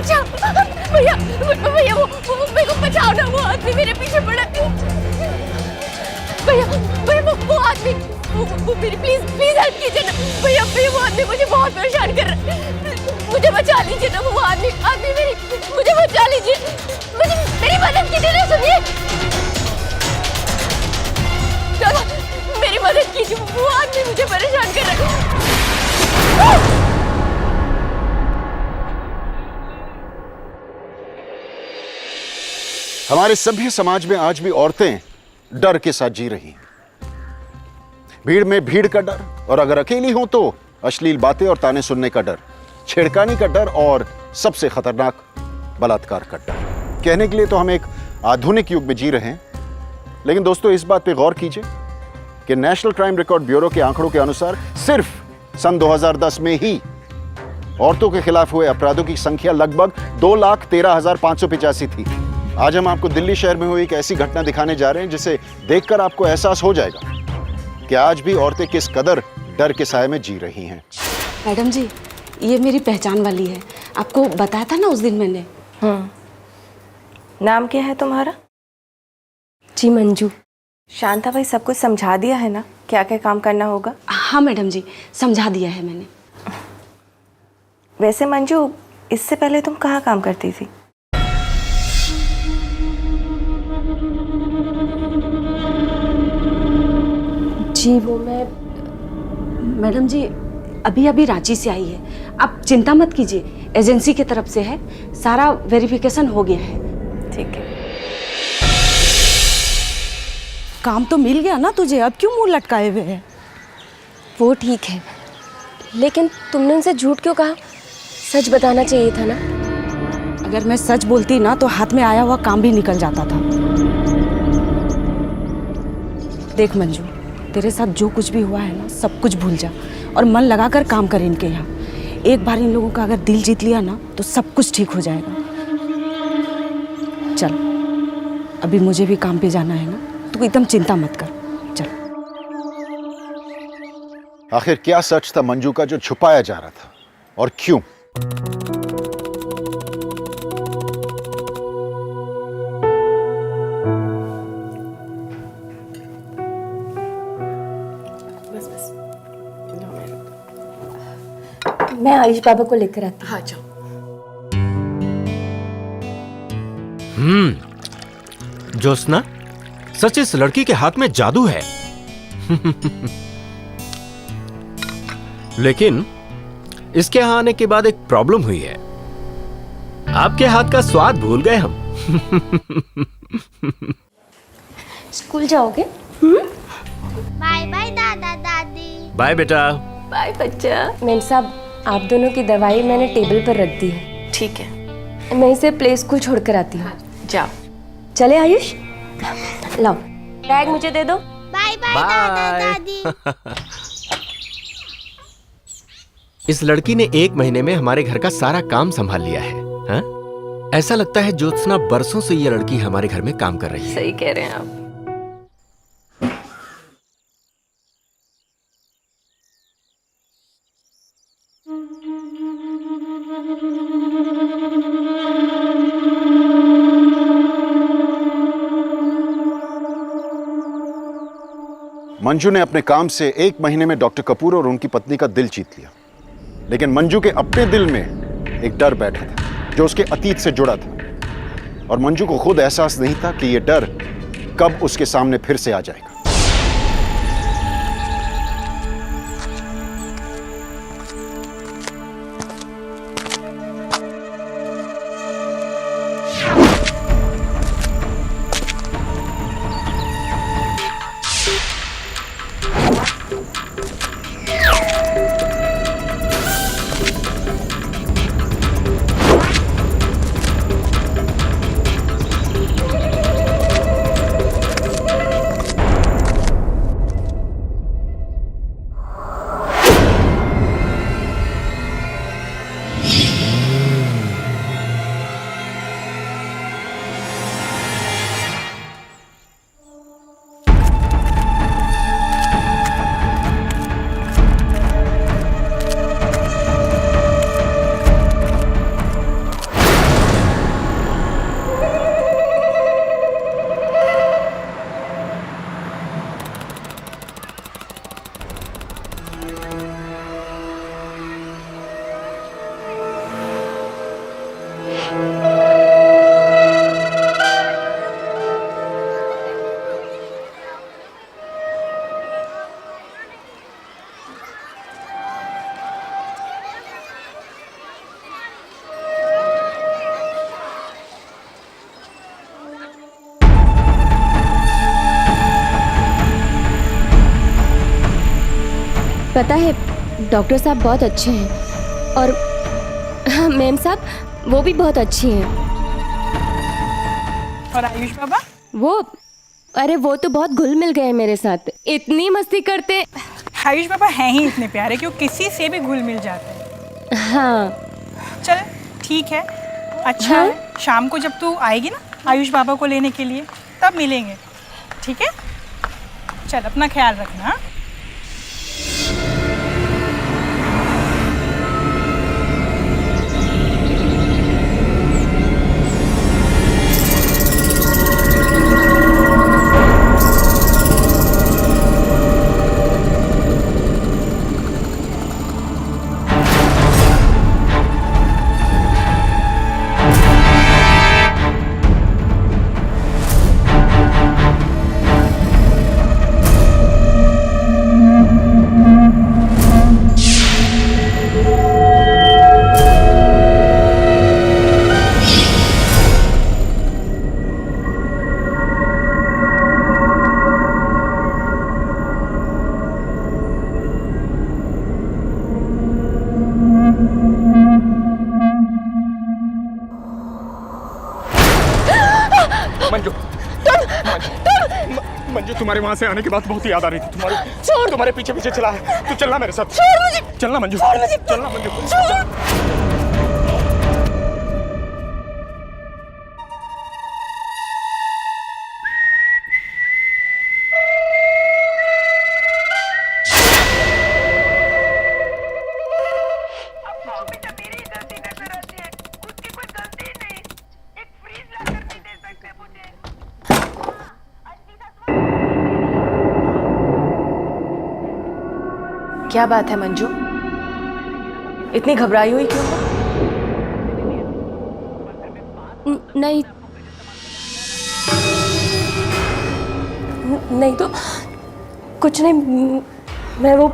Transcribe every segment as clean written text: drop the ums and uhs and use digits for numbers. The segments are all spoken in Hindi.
बचाओ भैया, भैया वो मेरे को बचाओ ना, वो आदमी मेरे पीछे पड़ा है। भैया भैया वो आदमी वो मेरी प्लीज हेल्प कीजिए ना भैया, भैया वो आदमी मुझे बहुत परेशान कर रहा है, मुझे बचा लीजिए ना, वो आदमी मेरी मुझे बचा लीजिए, मुझे मेरी मदद कीजिए ना, सुनिए मेरी मदद कीजिए, वो आदमी मुझे परेशान कर रहा है। हमारे सभ्य समाज में आज भी औरतें डर के साथ जी रही हैं। भीड़ में भीड़ का डर, और अगर अकेली हो तो अश्लील बातें और ताने सुनने का डर, छेड़खानी का डर और सबसे खतरनाक बलात्कार का डर। कहने के लिए तो हम एक आधुनिक युग में जी रहे हैं, लेकिन दोस्तों इस बात पे गौर कीजिए कि नेशनल क्राइम रिकॉर्ड ब्यूरो के आंकड़ों के अनुसार सिर्फ सन 2010 में ही औरतों के खिलाफ हुए अपराधों की संख्या लगभग 2,13,585 थी। आज हम आपको दिल्ली शहर में हुई एक ऐसी घटना दिखाने जा रहे हैं जिसे देखकर आपको एहसास हो जाएगा कि आज भी औरतें किस कदर डर के साए में जी रही हैं। मैडम जी, ये मेरी पहचान वाली है, आपको बताया था ना उस दिन मैंने। नाम क्या है तुम्हारा? जी मंजू। शांता भाई सब कुछ समझा दिया है ना, क्या क्या काम करना होगा? हाँ मैडम जी, समझा दिया है मैंने। वैसे मंजू, इससे पहले तुम कहाँ काम करती थी? जी वो मैडम जी अभी अभी रांची से आई है, आप चिंता मत कीजिए, एजेंसी की तरफ से है, सारा वेरिफिकेशन हो गया है। ठीक है। काम तो मिल गया ना तुझे, अब क्यों मुंह लटकाए हुए है? वो ठीक है, लेकिन तुमने उनसे झूठ क्यों कहा? सच बताना चाहिए था ना। अगर मैं सच बोलती ना तो हाथ में आया हुआ काम भी निकल जाता था। देख मंजू, तेरे साथ जो कुछ भी हुआ है ना, सब कुछ भूल जा और मन लगाकर काम कर इनके यहाँ। एक बार इन लोगों का अगर दिल जीत लिया ना तो सब कुछ ठीक हो जाएगा। चल, अभी मुझे भी काम पे जाना है ना, तू एकदम चिंता मत कर, चल। आखिर क्या सच था मंजू का जो छुपाया जा रहा था, और क्यों? मैं आयुष बाबा को लेकर आती हूँ। हाँ जाओ। ज्योत्सना, सच इस लड़की के हाथ में जादू है। लेकिन इसके यहाँ आने के बाद एक प्रॉब्लम हुई है, आपके हाथ का स्वाद भूल गए हम। स्कूल जाओगे? बाय बाय दादा दादी। बाय बेटा। बाय बच्चा। मेम साहब, आप दोनों की दवाई मैंने टेबल पर रख दी है। ठीक है, मैं इसे प्ले स्कूल छोड़कर आती हूँ। जाओ। चले आयुष, लाओ बैग मुझे दे दो। बाय बाय दादा दादी। इस लड़की ने 1 महीने में हमारे घर का सारा काम संभाल लिया है। हा? ऐसा लगता है ज्योत्सना बरसों से ये लड़की हमारे घर में काम कर रही है। सही कह रहे हैं आप। मंजू ने अपने काम से 1 महीने में डॉक्टर कपूर और उनकी पत्नी का दिल जीत लिया, लेकिन मंजू के अपने दिल में एक डर बैठा था जो उसके अतीत से जुड़ा था, और मंजू को खुद एहसास नहीं था कि यह डर कब उसके सामने फिर से आ जाएगा। पता है डॉक्टर साहब बहुत अच्छे हैं और हाँ, मैम साहब वो भी बहुत अच्छी हैं। और आयुष बाबा? वो अरे वो तो बहुत घुल मिल गए मेरे साथ, इतनी मस्ती करते। आयुष बाबा हैं ही इतने प्यारे कि वो किसी से भी घुल मिल जाते हैं। हाँ चल ठीक है, अच्छा हाँ? है शाम को जब तू आएगी ना आयुष बाबा को लेने के लिए तब मिलेंगे, ठीक है? चल अपना ख्याल रखना। हाँ? मंजू तुम्हारे वहां से आने के बाद बहुत याद आ रही थी तुम्हारे पीछे पीछे चला है। तू चलना मेरे साथ। छोड़ मुझे, चलना मंजू, छोड़ मुझे, चलना मंजू। क्या बात है मंजू, इतनी घबराई हुई क्यों हो? नहीं नहीं तो कुछ नहीं, मैं वो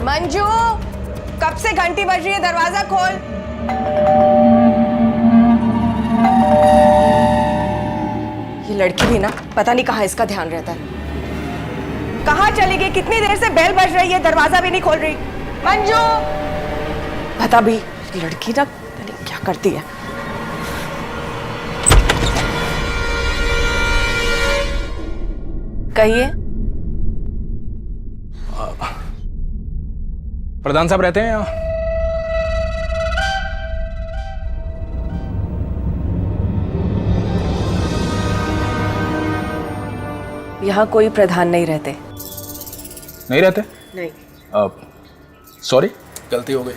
मंजू, कब से घंटी बज रही है, दरवाजा खोल। ये लड़की भी ना पता नहीं कहाँ इसका ध्यान रहता है। कहाँ चली गई? कितनी देर से बेल बज रही है, दरवाजा भी नहीं खोल रही। मंजू, पता भी लड़की ना पता नहीं क्या करती है। कहिए। प्रधान साहब रहते हैं यहाँ? यहाँ कोई प्रधान नहीं रहते। नहीं रहते? नहीं। सॉरी, गलती हो गई।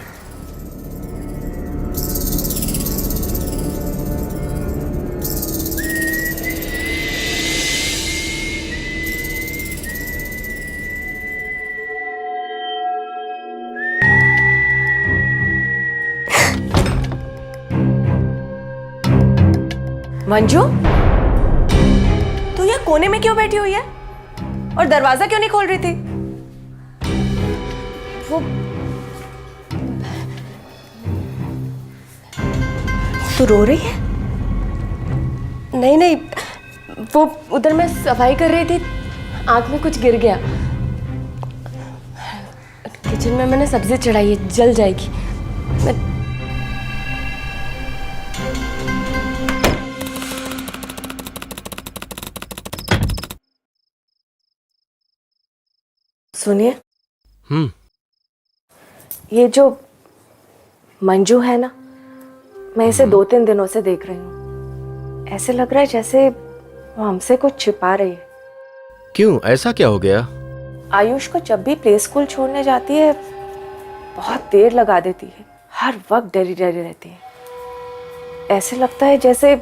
मंजू, तू यहाँ कोने में क्यों बैठी हुई है और दरवाजा क्यों नहीं खोल रही थी? वो तू रो रही है? नहीं नहीं, वो उधर मैं सफाई कर रही थी, आंख में कुछ गिर गया। किचन में मैंने सब्जी चढ़ाई है, जल जाएगी। मैं सुनिए, ये जो मंजू है ना, मैं इसे 2-3 दिनों से देख रही हूँ। ऐसे लग रहा है जैसे वो हमसे कुछ छिपा रही है। क्यों, ऐसा क्या हो गया? आयुष को जब भी प्ले स्कूल छोड़ने जाती है बहुत देर लगा देती है, हर वक्त डरी डरी रहती है। ऐसे लगता है जैसे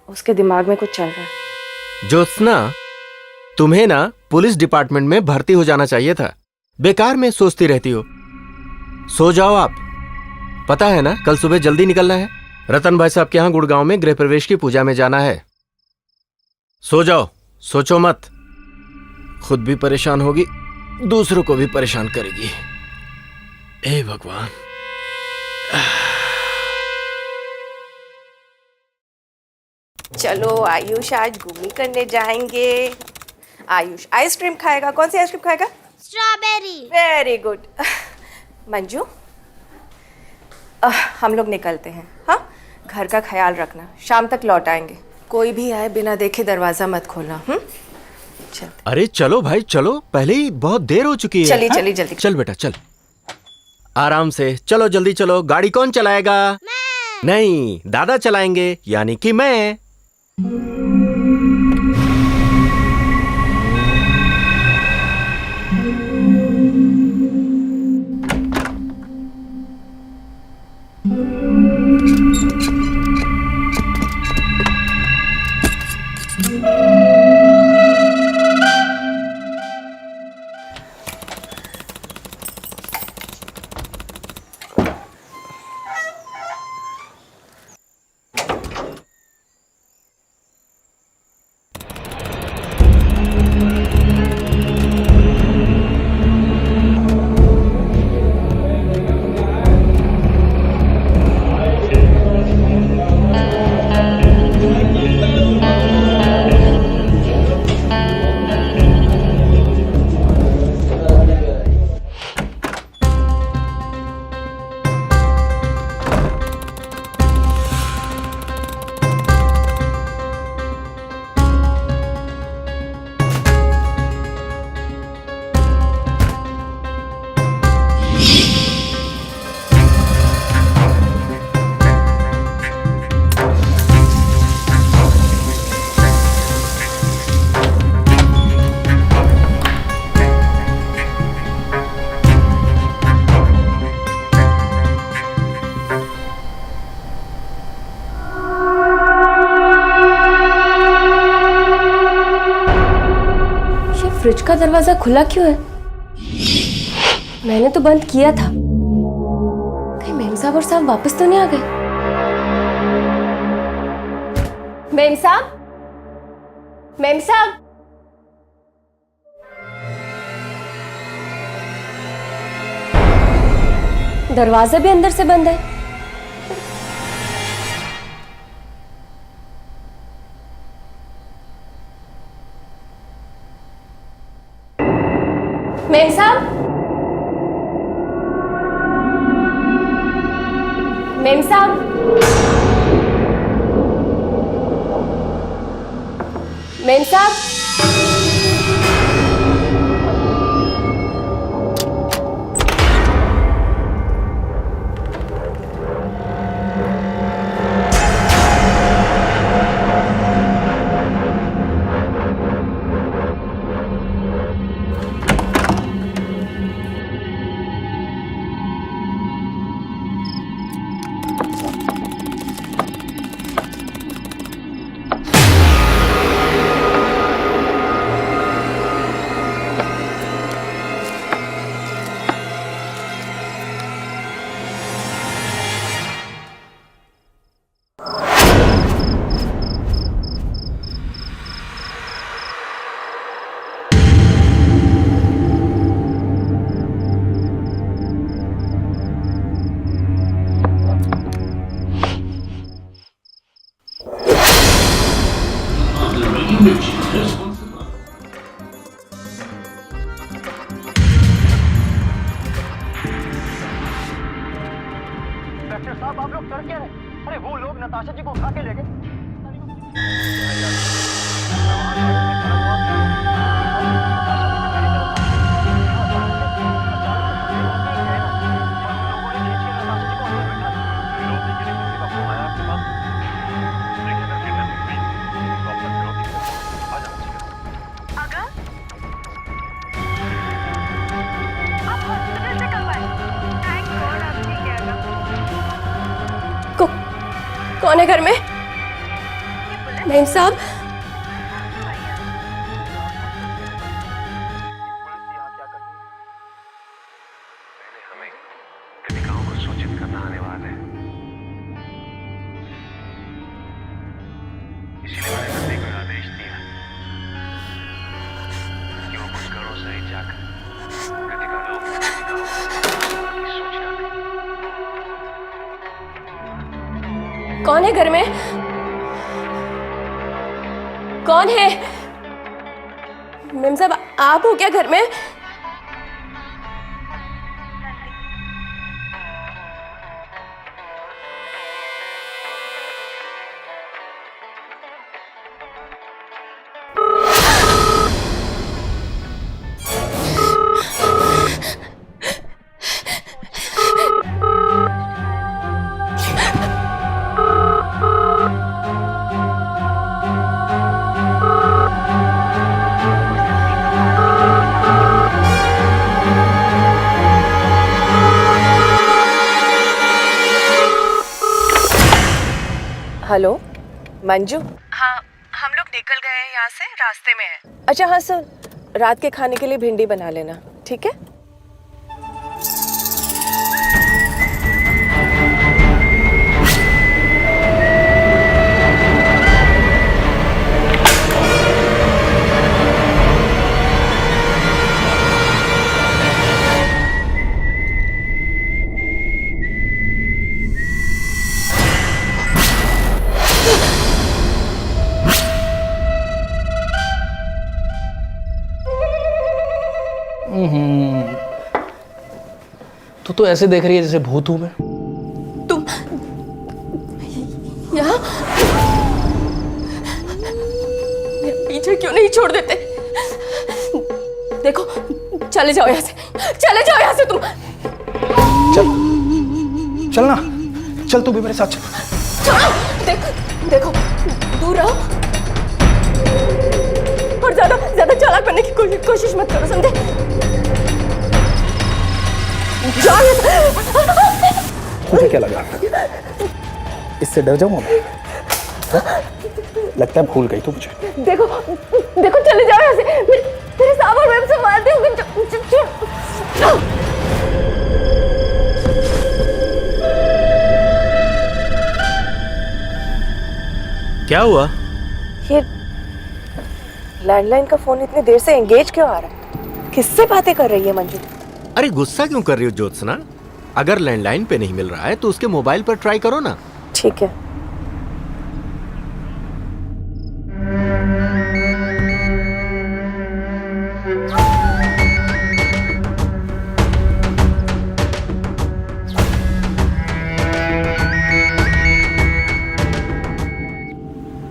उसके दिमाग में कुछ चल रहा है। ज्योत्सना, तुम्हें ना पुलिस डिपार्टमेंट में भर्ती हो जाना चाहिए था। बेकार में सोचती रहती हो। सो जाओ आप। पता है ना कल सुबह जल्दी निकलना है। रतन भाई साहब के यहाँ गुड़गांव में गृह प्रवेश की पूजा में जाना है। सो जाओ, सोचो मत। खुद भी परेशान होगी, दूसरों को भी परेशान करेगी। हे भगवान। चलो आयुष, आज घूमने करने जाएंगे। आयुष आइसक्रीम खाएगा। कौन सी आइसक्रीम खाएगा? स्ट्रॉबेरी। Very good. मंजू, हम लोग निकलते हैं। हाँ, घर का ख्याल रखना, शाम तक लौट आएंगे। कोई भी आए बिना देखे दरवाजा मत खोलना। चलते। अरे चलो भाई चलो, पहले ही बहुत देर हो चुकी है। चलिए चलिए जल्दी। चल बेटा चल, आराम से चलो, जल्दी चलो। गाड़ी कौन चलाएगा? नहीं, दादा चलाएंगे, यानी कि मैं। फ्रिज का दरवाजा खुला क्यों है? मैंने तो बंद किया था। कहीं मेम साहब और साहब वापस तो नहीं आ गए? मेम साहब, मेम साहब, दरवाजा भी अंदर से बंद है। मेम साहब, मेम साहब, मेम साहब, साहब आप लोग कर क्या रहे? अरे वो लोग नताशा जी को उठा के ले गए। कौन है घर में? मेम साहब, हमें कृतिकाओं को सूचित करना आने वाला है, इसीलिए मैंने नंदी को आदेश दिया कि वो कुछ घरों सहित जाकर कृतिका लोग की सूचना दें। कौन है घर में? कौन है? मैम साहब, आप हो क्या घर में? हेलो मंजू। हाँ, हम लोग निकल गए हैं यहाँ से, रास्ते में हैं। अच्छा हाँ सुन, रात के खाने के लिए भिंडी बना लेना, ठीक है? तू तो ऐसे देख रही है जैसे भूत हूं मैं। तुम यहाँ मेरा पीछे क्यों नहीं छोड़ देते? देखो, चले जाओ यहाँ से, चले जाओ यहाँ से तुम। चल ना, चल तू भी मेरे साथ चल। छोड़ो, देखो दूर रहो और ज्यादा चालाक बनने की कोशिश मत करो, समझे? मुझे क्या लगा इससे डर जाऊंगा मैं? लगता है भूल गई तू मुझे। देखो चले जाओ यहाँ से, मेरे साहब और मैम से मारते होंगे। क्या हुआ? ये लैंडलाइन का फोन इतनी देर से एंगेज क्यों आ रहा है? किससे बातें कर रही है मंजू? अरे गुस्सा क्यों कर रही हो ज्योत्सना? अगर लैंडलाइन पे नहीं मिल रहा है तो उसके मोबाइल पर ट्राई करो ना। ठीक है।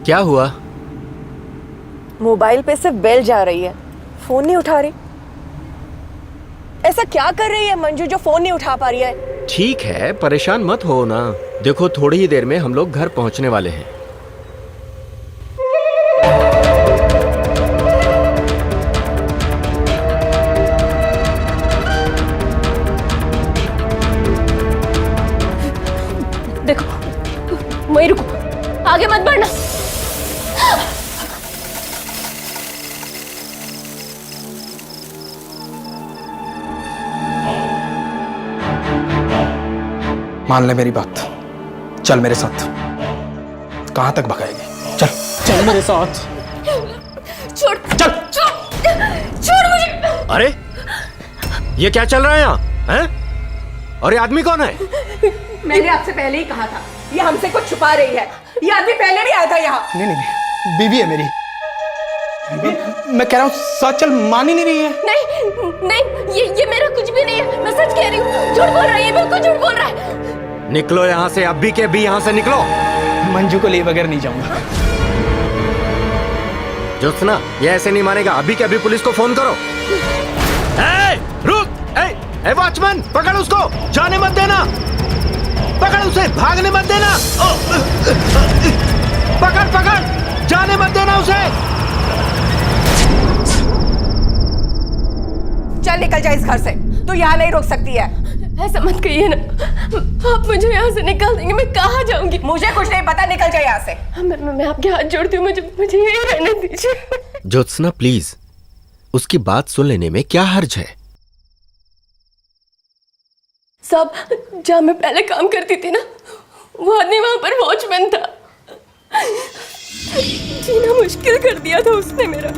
क्या हुआ? मोबाइल पे सिर्फ बेल जा रही है, फोन नहीं उठा रही। ऐसा क्या कर रही है मंजू जो फोन नहीं उठा पा रही है? ठीक है, परेशान मत हो ना। देखो, थोड़ी ही देर में हम लोग घर पहुंचने वाले हैं। देखो, वहीं रुको, आगे मत बढ़ना। मान ले मेरी बात, चल मेरे साथ। कहां तक भगाएगी? चल चल मेरे साथ। छोड़ मुझे। अरे ये क्या चल रहा है यहाँ? हैं? और ये आदमी कौन है? मैंने आपसे पहले ही कहा था, ये हमसे कुछ छुपा रही है। ये आदमी पहले नहीं आया था यहाँ। नहीं, बीवी है मेरी। मैं कह रहा हूँ साथ चल, मान ही नहीं रही है। नहीं, ये मेरा कुछ भी नहीं है, मैं सच कह रही हूँ। झूठ बोल रही है, बिल्कुल झूठ बोल रहा है। निकलो यहाँ से, अभी के अभी यहाँ से निकलो। मंजू को लिए बगैर नहीं जाऊंगा। ज्योत्सना, ये ऐसे नहीं मानेगा। अभी के अभी पुलिस को फोन करो। रुक! वॉचमैन, पकड़ उसको, जाने मत देना। पकड़ उसे, भागने मत देना। पकड़, जाने मत देना उसे। चल निकल जा इस घर से, तू यहाँ नहीं रुक सकती है। ऐसा मत कहिए ना, आप मुझे यहाँ से निकाल देंगे, मैं कहाँ जाऊंगी? मुझे कुछ नहीं पता, निकल जा यहाँ से। मैं आपके हाथ जोड़ती हूँ, मुझे यही रहने दीजिए। ज्योत्सना प्लीज, उसकी बात सुन लेने में क्या हर्ज है? साहब, जहाँ मैं पहले काम करती थी ना, वो आदमी वहां पर वॉचमैन था। जीना मुश्किल कर दिया था उसने मेरा।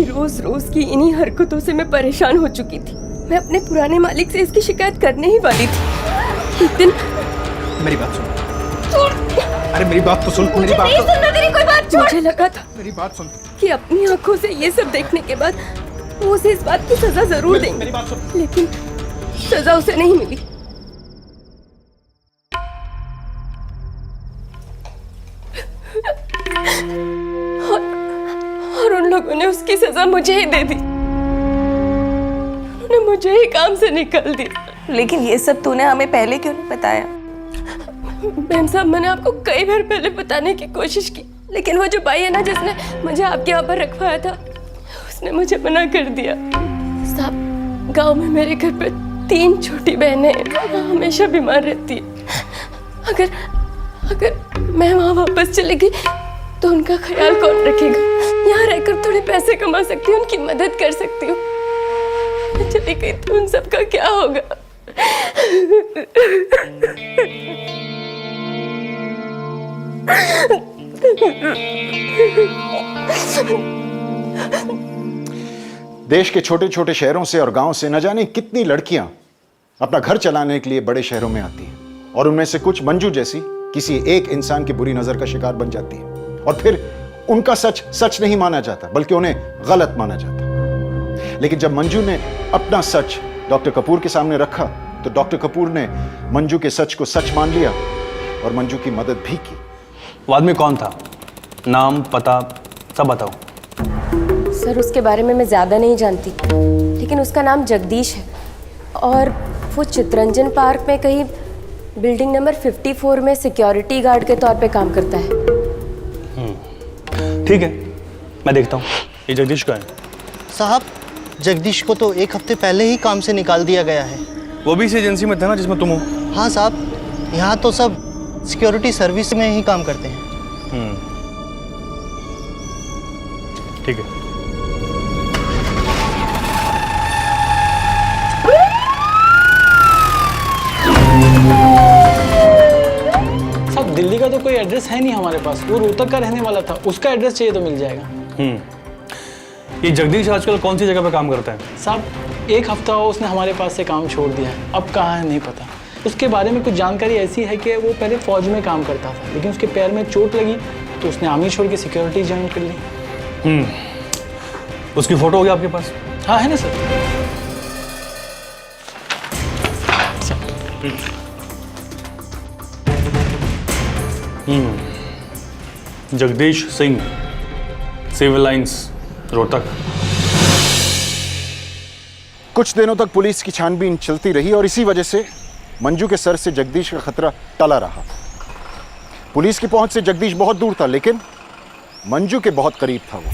रोज रोज की इन्हीं हरकतों से मैं परेशान हो चुकी थी। मैं अपने पुराने मालिक से इसकी शिकायत करने ही वाली थी। एक दिन मेरी बात सुन। छोड़। अरे मेरी बात तो सुन। मेरी बात नहीं सुनना तेरी कोई बात। मुझे लगा था मेरी बात सुन कि अपनी आंखों से ये सब देखने के बाद वो उसे इस बात की सजा जरूर देंगे। मेरी बात सुन। लेकिन सजा उसे नहीं मिली। और उन लोगों ने उसकी सजा मुझे ही दे दी। उन्होंने मुझे ही काम से निकाल दिया। लेकिन ये सब तूने हमें पहले क्यों नहीं बताया? मैम साहब, मैंने आपको कई बार पहले बताने की कोशिश की, लेकिन वो जो भाई है ना जिसने मुझे आपके यहाँ पर रखवाया था, उसने मुझे मना कर दिया। साहब, गांव में मेरे घर पे 3 छोटी बहनें हैं, वो हमेशा बीमार रहती है। अगर मैं वहाँ वापस चली गई तो उनका ख्याल कौन रखेगा? यहाँ रहकर थोड़े पैसे कमा सकती हूँ, उनकी मदद कर सकती हूँ। मैं चली गई तो उन सबका क्या होगा? देश के छोटे छोटे शहरों से और गांव से न जाने कितनी लड़कियां अपना घर चलाने के लिए बड़े शहरों में आती हैं, और उनमें से कुछ मंजू जैसी किसी एक इंसान की बुरी नजर का शिकार बन जाती है, और फिर उनका सच सच नहीं माना जाता बल्कि उन्हें गलत माना जाता। लेकिन जब मंजू ने अपना सच डॉक्टर कपूर के सामने रखा तो डॉक्टर कपूर ने मंजू के सच को सच मान लिया और मंजू की मदद भी की। वो आदमी कौन था? नाम, पता सब बताओ। सर, उसके बारे में मैं ज़्यादा नहीं जानती, लेकिन उसका नाम जगदीश है और वो चितरंजन पार्क में कहीं बिल्डिंग नंबर 54 में सिक्योरिटी गार्ड के तौर पे काम करता है। ठीक है, मैं देखता हूँ। ये जगदीश का है? साहब, जगदीश को तो 1 हफ्ते पहले ही काम से निकाल दिया गया है। वो भी इस एजेंसी में था ना जिसमें तुम हो? हाँ साहब, यहाँ तो सब सिक्योरिटी सर्विस में ही काम करते हैं। ठीक है। साहब, दिल्ली का तो कोई एड्रेस है नहीं हमारे पास। वो रोहतक का रहने वाला था, उसका एड्रेस चाहिए तो मिल जाएगा। ये जगदीश आजकल कौन सी जगह पे काम करता है? साहब, 1 हफ्ता हो उसने हमारे पास से काम छोड़ दिया है, अब कहाँ है नहीं पता। उसके बारे में कुछ जानकारी ऐसी है कि वो पहले फौज में काम करता था, लेकिन उसके पैर में चोट लगी तो उसने आर्मी छोड़ के सिक्योरिटी ज्वाइन कर ली। उसकी फोटो होगी आपके पास? हाँ, है ना sir. Jagdish Singh, civil lines, Rohtak. कुछ दिनों तक पुलिस की छानबीन चलती रही और इसी वजह से मंजू के सर से जगदीश का खतरा टला रहा। पुलिस की पहुंच से जगदीश बहुत दूर था, लेकिन मंजू के बहुत करीब था वो।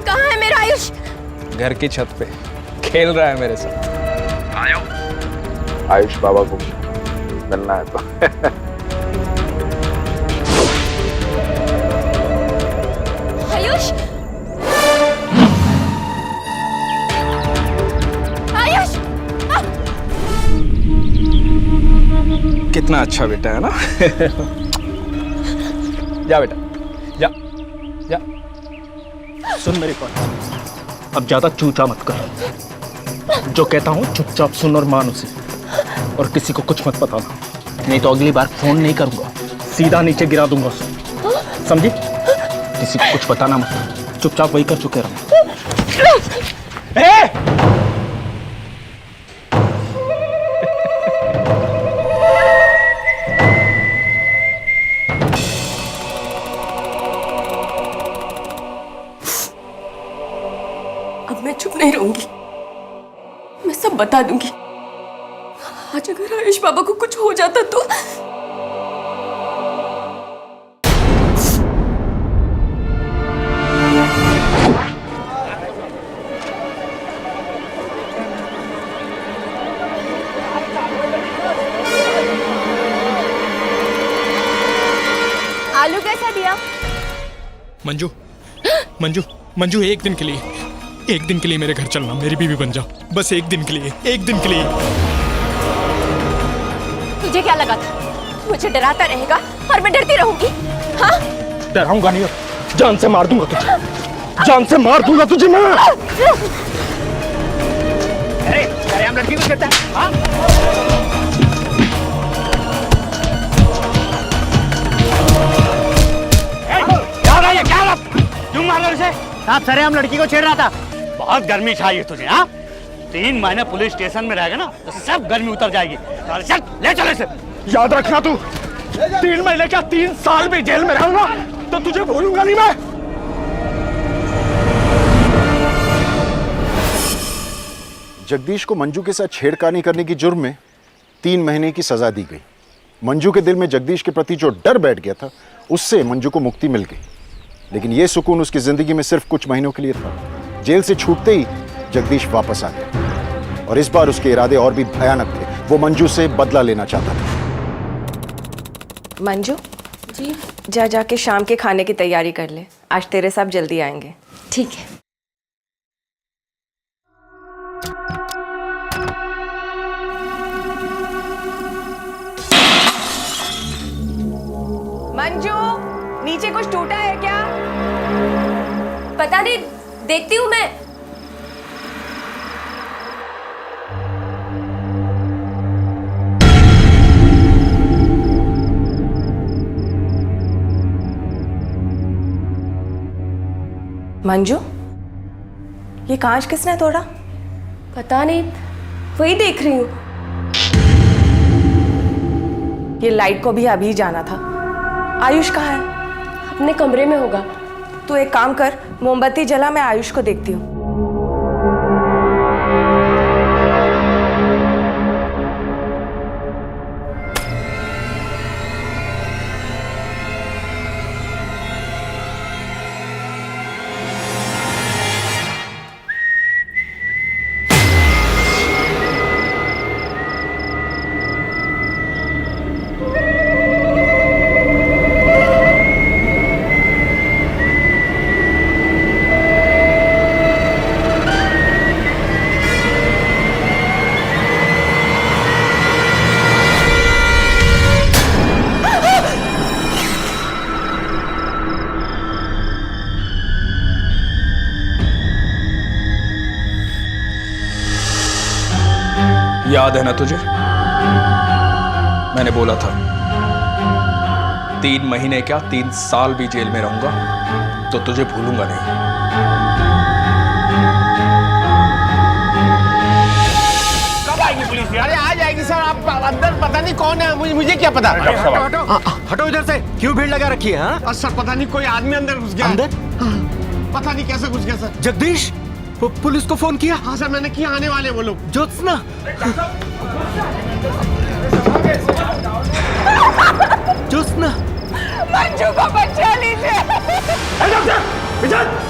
कहाँ है मेरा आयुष? घर की छत पे खेल रहा है मेरे साथ। आयो आयुष बाबा को मिलना है तो आयुष, आयुष! कितना अच्छा बेटा है ना। जा बेटा जा जा। सुन मेरी बात, अब ज्यादा चूचा मत कर। जो कहता हूँ चुपचाप सुन और मान उसे, और किसी को कुछ मत बताना, नहीं तो अगली बार फोन नहीं करूंगा, सीधा नीचे गिरा दूंगा उसे, समझी? किसी को कुछ बताना मत, चुपचाप वही कर चुके रहो। अब मैं चुप नहीं रहूंगी, मैं सब बता दूंगी। आज अगर आयुष बाबा को कुछ हो जाता तो आलू कैसा दिया? मंजू मंजू मंजू, एक दिन के लिए मेरे घर चलना, मेरी बीवी बन जाओ, बस एक दिन के लिए। तुझे क्या लगा था मुझे डराता रहेगा और मैं डरती रहूंगी? हाँ, डराऊंगा नहीं, जान से मार दूंगा तुझे, जान से मार दूंगा तुझे मैं। अरे हम लड़की को करता है, हाँ? क्यों मार रहे उसे? साहब सरे हम लड़की को छेड़ रहा था। बहुत गर्मी चाहिए तुझे, हाँ? 3 महीने पुलिस स्टेशन में रहेगा ना तो सब गर्मी उतर जाएगी। चल ले चले से। याद रखना तू, 3 महीने क्या 3 साल भी जेल में रहूंगा तो तुझे भूलूंगा नहीं मैं। जगदीश को मंजू के साथ छेड़खानी करने की जुर्म में 3 महीने की सजा दी गई। मंजू के दिल में जगदीश के प्रति जो डर बैठ गया था, उससे मंजू को मुक्ति मिल गई, लेकिन यह सुकून उसकी जिंदगी में सिर्फ कुछ महीनों के लिए था। जेल से छूटते ही जगदीश वापस आ गया और इस बार उसके इरादे और भी भयानक थे। वो मंजू से बदला लेना चाहता था। मंजू जी, जा जाके शाम के खाने की तैयारी कर ले, आज तेरे साहब जल्दी आएंगे। ठीक है। मंजू, नीचे कुछ टूटा है क्या? पता नहीं, देखती हूँ मैं। मंजू, ये कांच किसने तोड़ा? पता नहीं, वही देख रही हूँ। ये लाइट को भी अभी जाना था। आयुष कहाँ है? अपने कमरे में होगा। तू एक काम कर, मोमबत्ती जला, मैं आयुष को देखती हूँ। याद है ना तुझे? मैंने बोला था 3 महीने क्या 3 साल भी जेल में रहूंगा तो तुझे भूलूंगा नहीं। कब आएगी पुलिस? अरे आ जाएगी सर, आप अंदर पता नहीं कौन है, मुझे क्या पता। हटो इधर से, क्यों भीड़ लगा रखी है? हाँ सर पता नहीं कोई आदमी अंदर घुस गया। अंदर? पता नहीं कैसे घुस गया सर। जगदीश, पुलिस को फोन किया? हाँ सर मैंने किया, आने वाले वो लोग। ज्योत्सना, ज्योत्सना, मंजू को बचा लीजिए।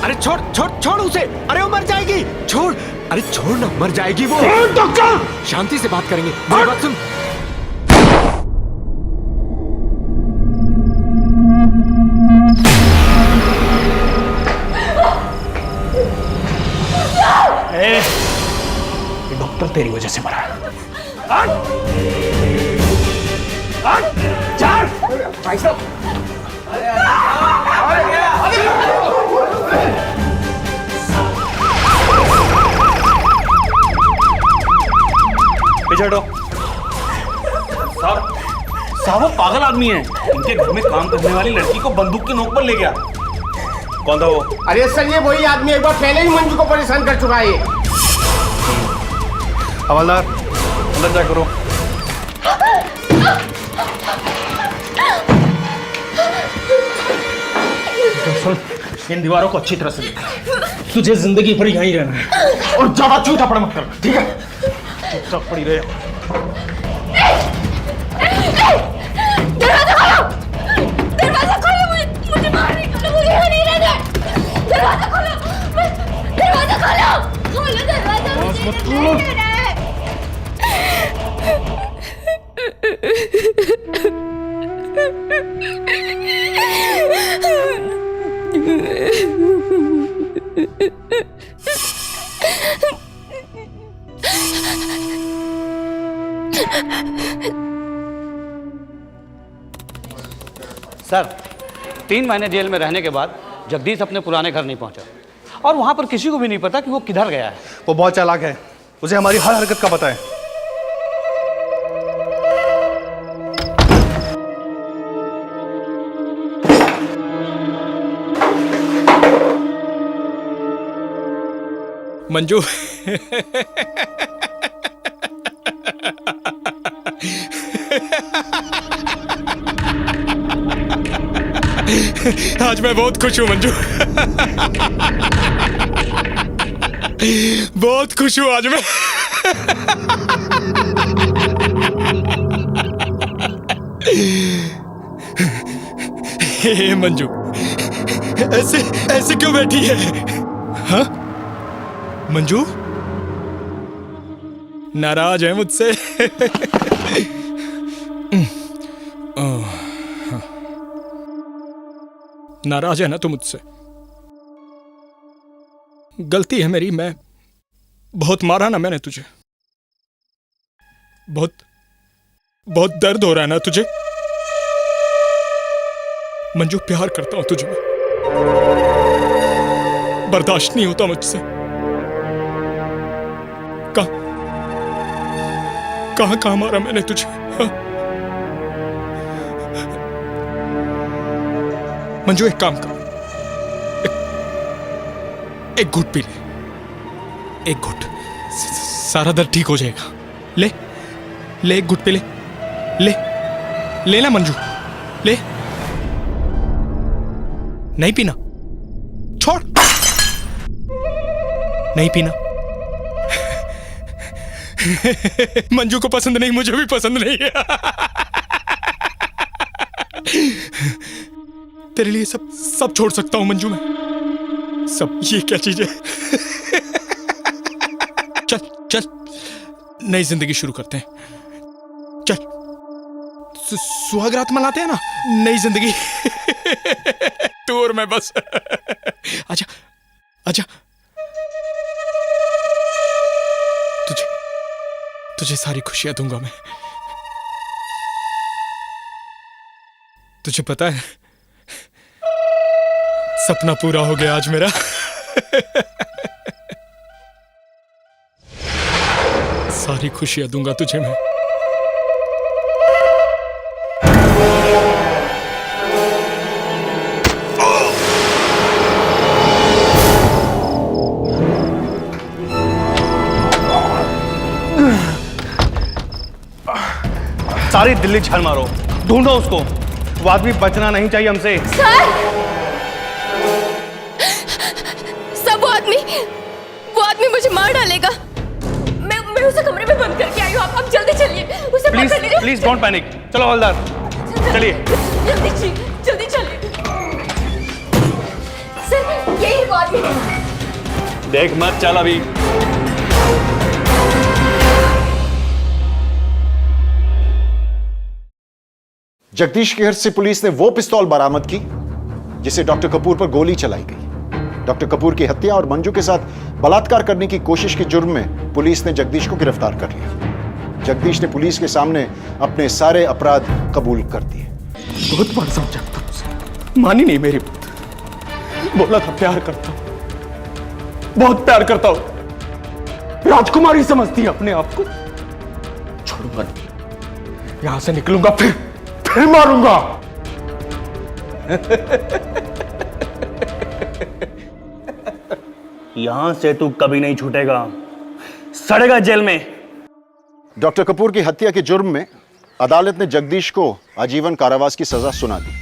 अरे छोड़ छोड़ छोड़ उसे, अरे वो मर जाएगी, छोड़, अरे छोड़ ना, मर जाएगी वो। शांति से बात करेंगे, मेरी बात सुन। डॉक्टर तेरी वजह से मरा। भाई साहब पीछे हटो। साहब वो पागल आदमी है, इनके घर में काम करने वाली लड़की को बंदूक की नोक पर ले गया। कौन था वो? अरे सर ये वही आदमी, एक बार पहले ही मंजू को परेशान कर चुका है। हवलदार अंदर जा करो। सुन, इन दीवारों को अच्छी तरह से देख, तुझे जिंदगी भर यहीं रहना है और ज्यादा झूठा पड़ा मत कर, ठीक है? चुपचाप पड़ी रहे। दरवाजा खोलो, दरवाजा खोलो, मुझे मारने का, मुझे यहाँ नहीं रहना। दरवाजा खोलो, दरवाजा खोलो, खोलो दरवाजा, मुझे नहीं रहना है। सर 3 महीने जेल में रहने के बाद जगदीश अपने पुराने घर नहीं पहुंचा और वहां पर किसी को भी नहीं पता कि वो किधर गया है। वो बहुत चालाक है, उसे हमारी हर हरकत का पता है। मंजू आज मैं बहुत खुश हूं मंजू, बहुत खुश हूं आज मैं। हे मंजू, ऐसे ऐसे क्यों बैठी है? हाँ मंजू, नाराज है मुझसे? नाराज है ना तू मुझसे? गलती है मेरी, मैं बहुत मारा ना मैंने तुझे, बहुत बहुत दर्द हो रहा है ना तुझे? मंजू प्यार करता हूं तुझे मैं, बर्दाश्त नहीं होता मुझसे। कहां मारा मैंने तुझे? हाँ? मंजू एक काम कर, एक घुट पी ले, एक घुट, सारा दर्द ठीक हो जाएगा। ले ले एक घुट पी ले, ले ले ना मंजू, ले। नहीं पीना, छोड़। नहीं पीना। मंजू को पसंद नहीं, मुझे भी पसंद नहीं है। तेरे लिए सब छोड़ सकता हूं मंजू मैं, सब। ये क्या चीज है? चल नई जिंदगी शुरू करते हैं, चल। सुहागरात मनाते हैं ना, नई जिंदगी। तू और मैं बस। आजा आजा। तुझे सारी खुशियां दूंगा मैं। तुझे पता है, सपना पूरा हो गया आज मेरा। सारी खुशियां दूंगा तुझे मैं। सारी दिल्ली छान मारो, ढूंढो उसको। वो आदमी बचना नहीं चाहिए हमसे। सर, सब वो आदमी मुझे मार डालेगा। मैं उसे कमरे में बंद करके आई हूँ। आप जल्दी चलिए, उसे प्लीज पकड़ लीजिए। Please don't panic. चलो हवलदार, चलिए। जल्दी चलिए। सर, यही वो आदमी। देख मत चल अभी। जगदीश के घर से पुलिस ने वो पिस्तौल बरामद की जिसे डॉक्टर कपूर पर गोली चलाई गई। डॉक्टर कपूर की हत्या और मंजू के साथ बलात्कार करने की कोशिश के जुर्म में पुलिस ने जगदीश को गिरफ्तार कर लिया। जगदीश ने पुलिस के सामने अपने सारे अपराध कबूल कर दिए। बहुत बार समझाता था उसे, मानी नहीं मेरी बात। बोला था प्यार करता हूं, बहुत प्यार करता हूं। राजकुमारी समझती है अपने आप को। छोड़ूंगा नहीं, यहां से निकलूंगा फिर मारूंगा। यहां से तू कभी नहीं छूटेगा, सड़ेगा जेल में। डॉक्टर कपूर की हत्या के जुर्म में अदालत ने जगदीश को आजीवन कारावास की सजा सुना दी।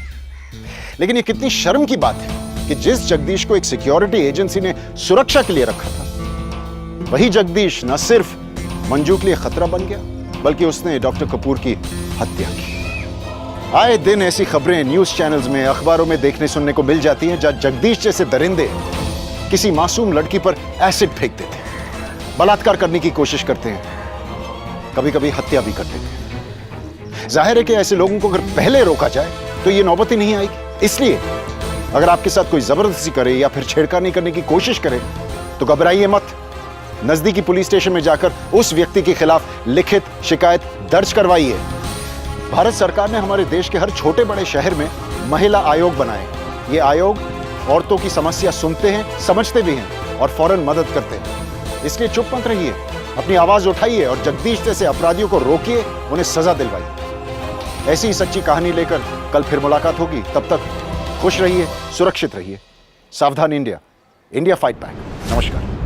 लेकिन यह कितनी शर्म की बात है कि जिस जगदीश को एक सिक्योरिटी एजेंसी ने सुरक्षा के लिए रखा था, वही जगदीश न सिर्फ मंजू के लिए खतरा बन गया, बल्कि उसने डॉक्टर कपूर की हत्या की। आए दिन ऐसी खबरें न्यूज चैनल्स में, अखबारों में देखने सुनने को मिल जाती हैं जहां जगदीश जैसे दरिंदे किसी मासूम लड़की पर एसिड फेंक देते हैं, बलात्कार करने की कोशिश करते हैं, कभी कभी हत्या भी कर देते हैं। जाहिर है कि ऐसे लोगों को अगर पहले रोका जाए तो ये नौबत ही नहीं आएगी। इसलिए अगर आपके साथ कोई जबरदस्ती करे या फिर छेड़खानी करने की कोशिश करे तो घबराइए मत। नजदीकी पुलिस स्टेशन में जाकर उस व्यक्ति के खिलाफ लिखित शिकायत दर्ज करवाइए। भारत सरकार ने हमारे देश के हर छोटे बड़े शहर में महिला आयोग बनाए। ये आयोग औरतों की समस्या सुनते हैं, समझते भी हैं और फौरन मदद करते हैं। इसलिए चुप मत रहिए, अपनी आवाज उठाइए और जगदीश जैसे अपराधियों को रोकिए, उन्हें सजा दिलवाइए। ऐसी ही सच्ची कहानी लेकर कल फिर मुलाकात होगी। तब तक खुश रहिए, सुरक्षित रहिए। सावधान इंडिया, इंडिया फाइट बैक। नमस्कार।